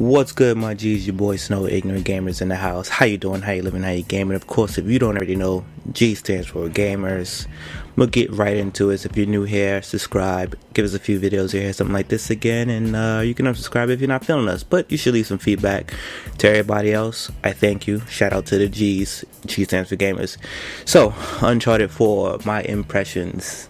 What's good, my G's? Your boy Snow, Ignorant Gamers in the house. How you doing? How you living? How you gaming? Of course, if you don't already know, G stands for Gamers. We'll get right into it. If you're new here, subscribe. Give us a few videos here, something like this again, and you can unsubscribe if you're not feeling us. But you should leave some feedback to everybody else. I thank you. Shout out to the G's. G stands for Gamers. So, Uncharted 4, my impressions.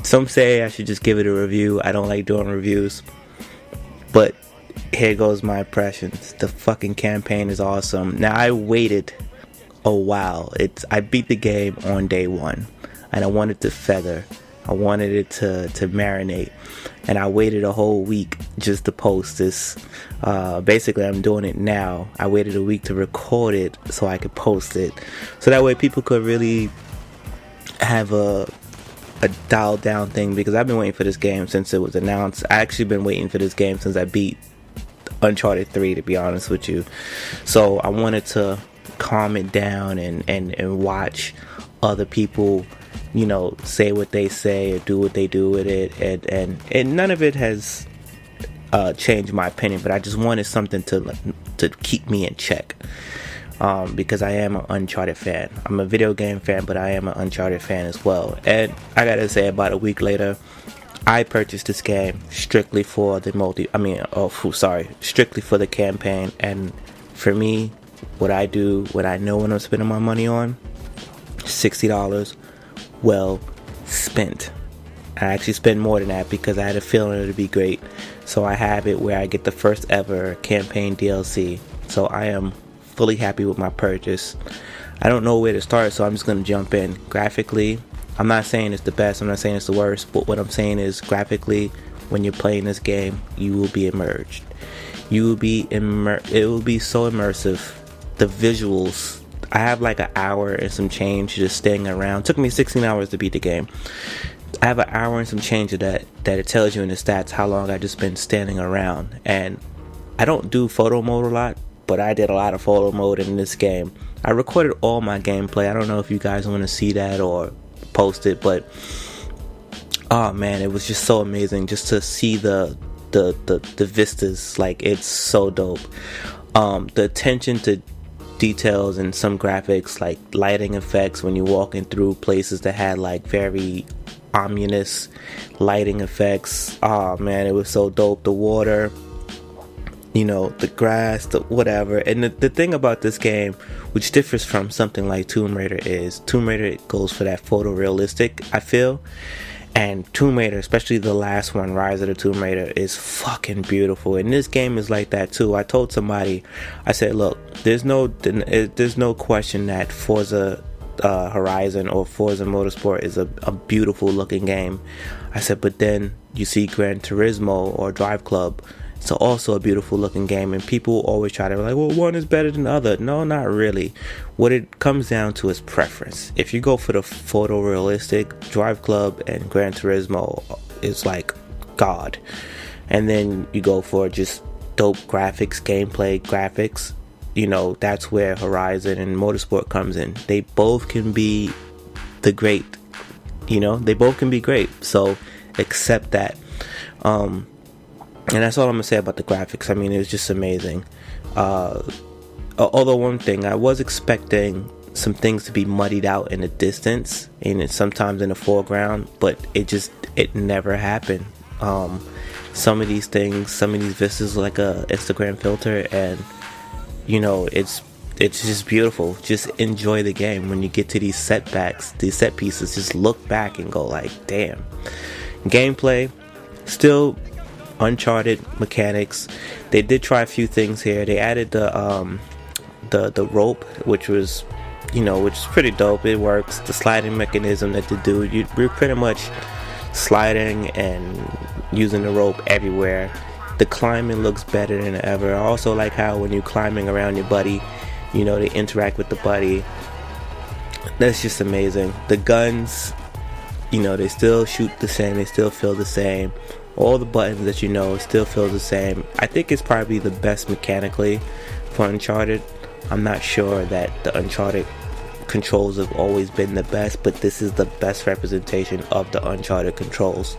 Some say I should just give it a review. I don't like doing reviews, but here goes my impressions. The fucking campaign is awesome. Now, I waited a while. I beat the game on day one, and I wanted to feather. I wanted it to marinate, and I waited a whole week just to post this. Basically, I'm doing it now. I waited a week to record it so I could post it, so that way people could really have a dialed down thing, because I've been waiting for this game since it was announced. I actually been waiting for this game since I beat Uncharted 3, to be honest with you. So I wanted to calm it down and watch other people, say what they say or do what they do with it, and none of it has changed my opinion, but I just wanted something to keep me in check, because I am an Uncharted fan. I'm a video game fan, but I am an Uncharted fan as well. And I gotta say, about a week later, I purchased this game strictly for the strictly for the campaign. And for me, what I do, what I know when I'm spending my money on, $60 well spent. I actually spend more than that because I had a feeling it would be great. So I have it where I get the first ever campaign DLC. So I am fully happy with my purchase. I don't know where to start, so I'm just going to jump in. Graphically, I'm not saying it's the best, I'm not saying it's the worst, but what I'm saying is, graphically, when you're playing this game, you will be immersed. It will be so immersive. The visuals, I have like an hour and some change just staying around. It took me 16 hours to beat the game. I have an hour and some change of that it tells you in the stats how long I just been standing around. And I don't do photo mode a lot, but I did a lot of photo mode in this game. I recorded all my gameplay. I don't know if you guys want to see that or post it, but oh man, it was just so amazing just to see the vistas. Like, it's so dope. The attention to details and some graphics, like lighting effects when you're walking through places that had like very ominous lighting effects. Oh man, it was so dope. The water, the grass, the whatever. And the thing about this game, which differs from something like Tomb Raider, is Tomb Raider goes for that photorealistic, I feel. And Tomb Raider, especially the last one, Rise of the Tomb Raider, is fucking beautiful. And this game is like that too. I told somebody, I said, look, there's no question that Forza Horizon or Forza Motorsport is a beautiful looking game. I said, but then you see Gran Turismo or Drive Club. It's also a beautiful looking game, and people always try to be like, well, one is better than the other. No, not really. What it comes down to is preference. If you go for the photorealistic, Drive Club and Gran Turismo is like God. And then you go for just dope graphics, gameplay graphics, that's where Horizon and Motorsport comes in. They both can be the great, they both can be great. So accept that. And that's all I'm going to say about the graphics. I mean, it was just amazing. Although one thing, I was expecting some things to be muddied out in the distance and sometimes in the foreground, but it never happened. Some of these vistas are like a Instagram filter, and it's just beautiful. Just enjoy the game. When you get to these setbacks, these set pieces, just look back and go like, damn. Gameplay, still Uncharted mechanics. They did try a few things here. They added the rope, which is pretty dope. It works. The sliding mechanism that they do, you're pretty much sliding and using the rope everywhere. The climbing looks better than ever. I also like how when you're climbing around your buddy, they interact with the buddy. That's just amazing. The guns, they still shoot the same. They still feel the same. All the buttons that still feel the same. I think it's probably the best mechanically for Uncharted. I'm not sure that the Uncharted controls have always been the best, but this is the best representation of the Uncharted controls,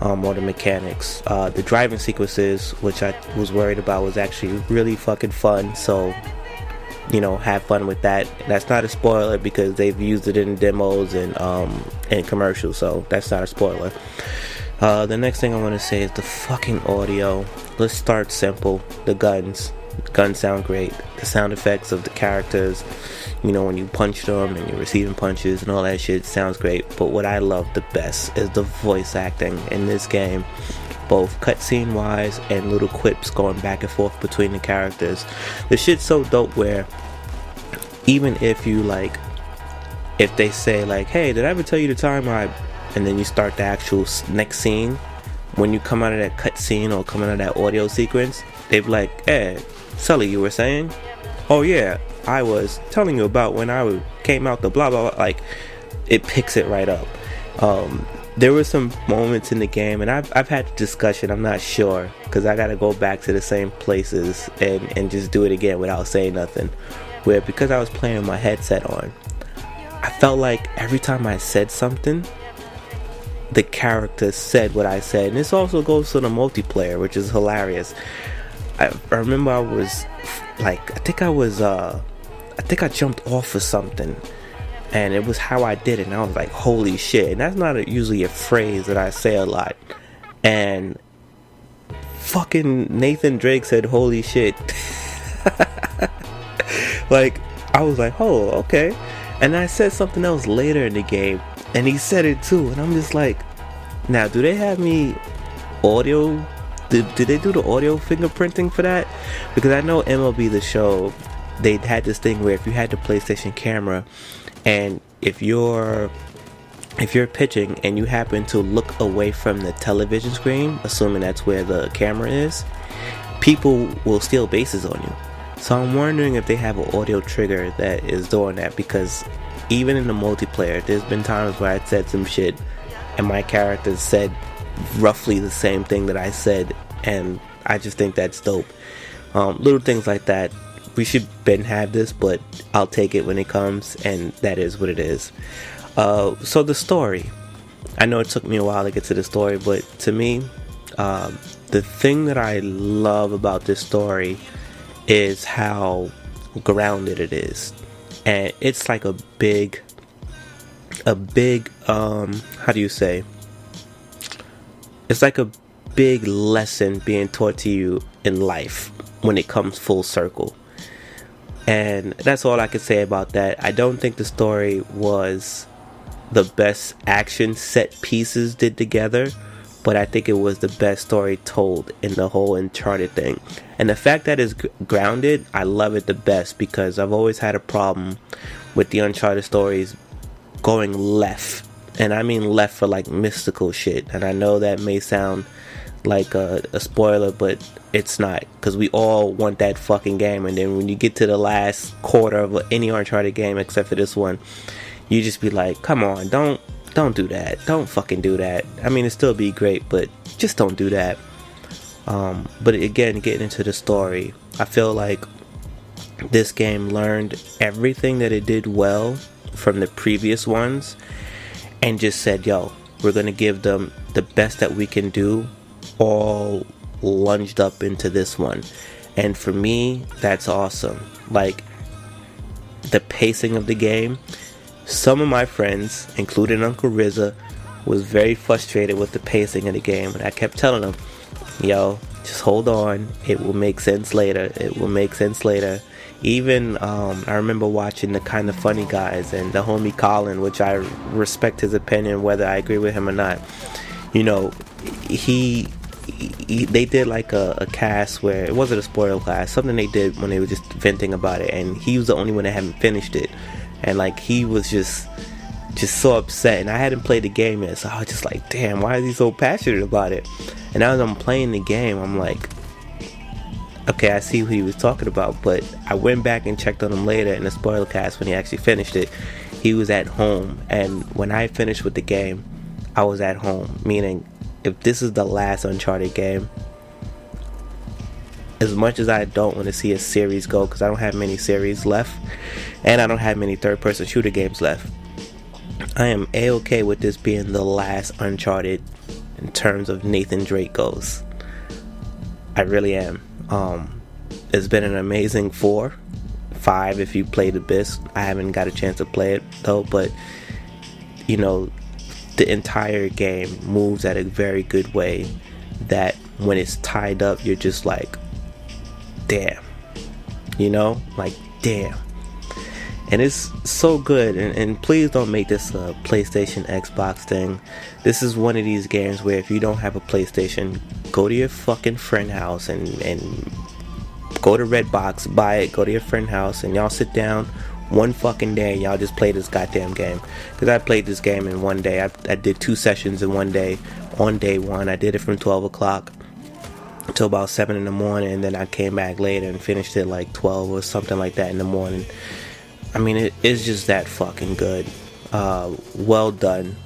or the mechanics. The driving sequences, which I was worried about, was actually really fucking fun, so have fun with that. That's not a spoiler because they've used it in demos and commercials, so that's not a spoiler. The next thing I want to say is the fucking audio. Let's start simple. The guns sound great. The sound effects of the characters, when you punch them and you're receiving punches and all that shit, sounds great. But what I love the best is the voice acting in this game, both cutscene wise and little quips going back and forth between the characters. The shit's so dope where even if you if they say hey, did I ever tell you the time and then you start the actual next scene, when you come out of that cutscene or come out of that audio sequence, they be like, hey, Sully, you were saying? Oh yeah, I was telling you about when I came out the blah blah blah. It picks it right up. There were some moments in the game, and I've had a discussion, I'm not sure, because I gotta go back to the same places and just do it again without saying nothing, where because I was playing with my headset on, I felt like every time I said something, the character said what I said. And this also goes to the multiplayer, which is hilarious. I remember I was I think I jumped off of something, and it was how I did it, and I was like, holy shit. And that's not usually a phrase that I say a lot, and fucking Nathan Drake said holy shit. I was like, oh, okay. And I said something else later in the game, and he said it too, and I'm just like, now do they have me audio? Did they do the audio fingerprinting for that? Because I know MLB The Show, they had this thing where if you had the PlayStation camera, and if you're pitching and you happen to look away from the television screen, assuming that's where the camera is, people will steal bases on you. So I'm wondering if they have an audio trigger that is doing that, because even in the multiplayer, there's been times where I said some shit and my character said roughly the same thing that I said, and I just think that's dope. Little things like that. We should Ben have this, but I'll take it when it comes, and that is what it is. So the story, I know it took me a while to get to the story, but to me, the thing that I love about this story is how grounded it is. And it's like a big how do you say, it's like a big lesson being taught to you in life when it comes full circle. And that's all I can say about that. I don't think the story was the best action set pieces did together, but I think it was the best story told in the whole Uncharted thing. And the fact that it's grounded, I love it the best, because I've always had a problem with the Uncharted stories going left. And I mean left for mystical shit. And I know that may sound like a spoiler, but it's not, because we all want that fucking game. And then when you get to the last quarter of any Uncharted game except for this one, you just be like, come on, don't do that. Don't fucking do that. I mean, it'd still be great, but just don't do that. But again, getting into the story, I feel like this game learned everything that it did well from the previous ones and just said, yo, we're gonna give them the best that we can do, all lunged up into this one. And for me, that's awesome. The pacing of the game, some of my friends, including Uncle Rizza, was very frustrated with the pacing of the game, and I kept telling them, yo, just hold on, it will make sense later. Even I remember watching the Kind of Funny Guys and the homie Colin, which I respect his opinion whether I agree with him or not. They did a cast where it wasn't a spoiler cast, something they did when they were just venting about it, and he was the only one that hadn't finished it, and he was just so upset, and I hadn't played the game yet, so I was just like, damn, why is he so passionate about it? And as I'm playing the game, I'm like, okay, I see what he was talking about. But I went back and checked on him later in the spoiler cast when he actually finished it. He was at home, and when I finished with the game, I was at home, meaning if this is the last Uncharted game, as much as I don't want to see a series go, because I don't have many series left, and I don't have many third-person shooter games left, I am a-okay with this being the last Uncharted in terms of Nathan Drake goes. I really am. It's been an amazing 4, 5 if you played Abyss. I haven't got a chance to play it though, but you know, the entire game moves at a very good way that when it's tied up, you're just like, damn, you know, like damn. And it's so good, and please don't make this a PlayStation Xbox thing. This is one of these games where if you don't have a PlayStation, go to your fucking friend house and go to Redbox, buy it, go to your friend house, and y'all sit down one fucking day and y'all just play this goddamn game. Because I played this game in one day. I did 2 sessions in one day. On day 1, I did it from 12 o'clock until about 7 in the morning, and then I came back later and finished it like 12 or something like that in the morning. I mean, it is just that fucking good. Well done.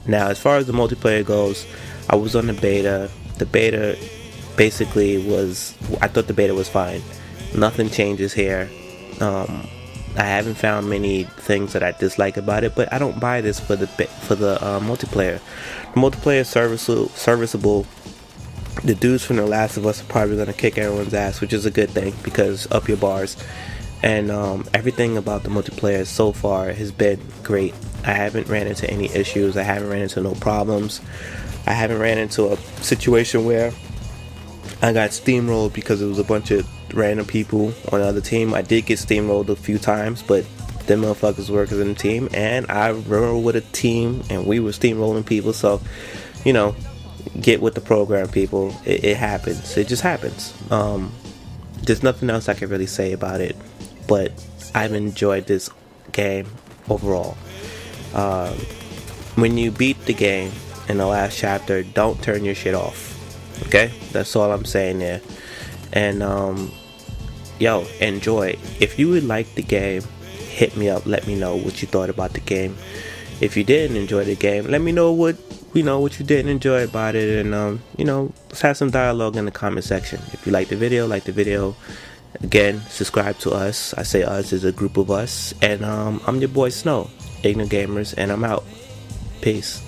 Now, as far as the multiplayer goes, I was on the beta. The beta basically was, I thought the beta was fine. Nothing changes here. I haven't found many things that I dislike about it, but I don't buy this for the multiplayer. The multiplayer is serviceable. The dudes from The Last of Us are probably going to kick everyone's ass, which is a good thing, because up your bars. And everything about the multiplayer so far has been great. I haven't ran into any issues. I haven't ran into no problems. I haven't ran into a situation where I got steamrolled because it was a bunch of random people on the other team. I did get steamrolled a few times, but them motherfuckers work as a team, and I rode with a team, and we were steamrolling people. So, you know, get with the program, people. It happens. It just happens. There's nothing else I can really say about it, but I've enjoyed this game overall. When you beat the game in the last chapter, don't turn your shit off. Okay, that's all I'm saying there. And yo, enjoy. If you would like the game, hit me up. Let me know what you thought about the game. If you didn't enjoy the game, let me know what what you didn't enjoy about it, and let's have some dialogue in the comment section. If you like the video, Again, subscribe to us. I say us is a group of us, and I'm your boy Snow, Ignorant Gamers, and I'm out. Peace.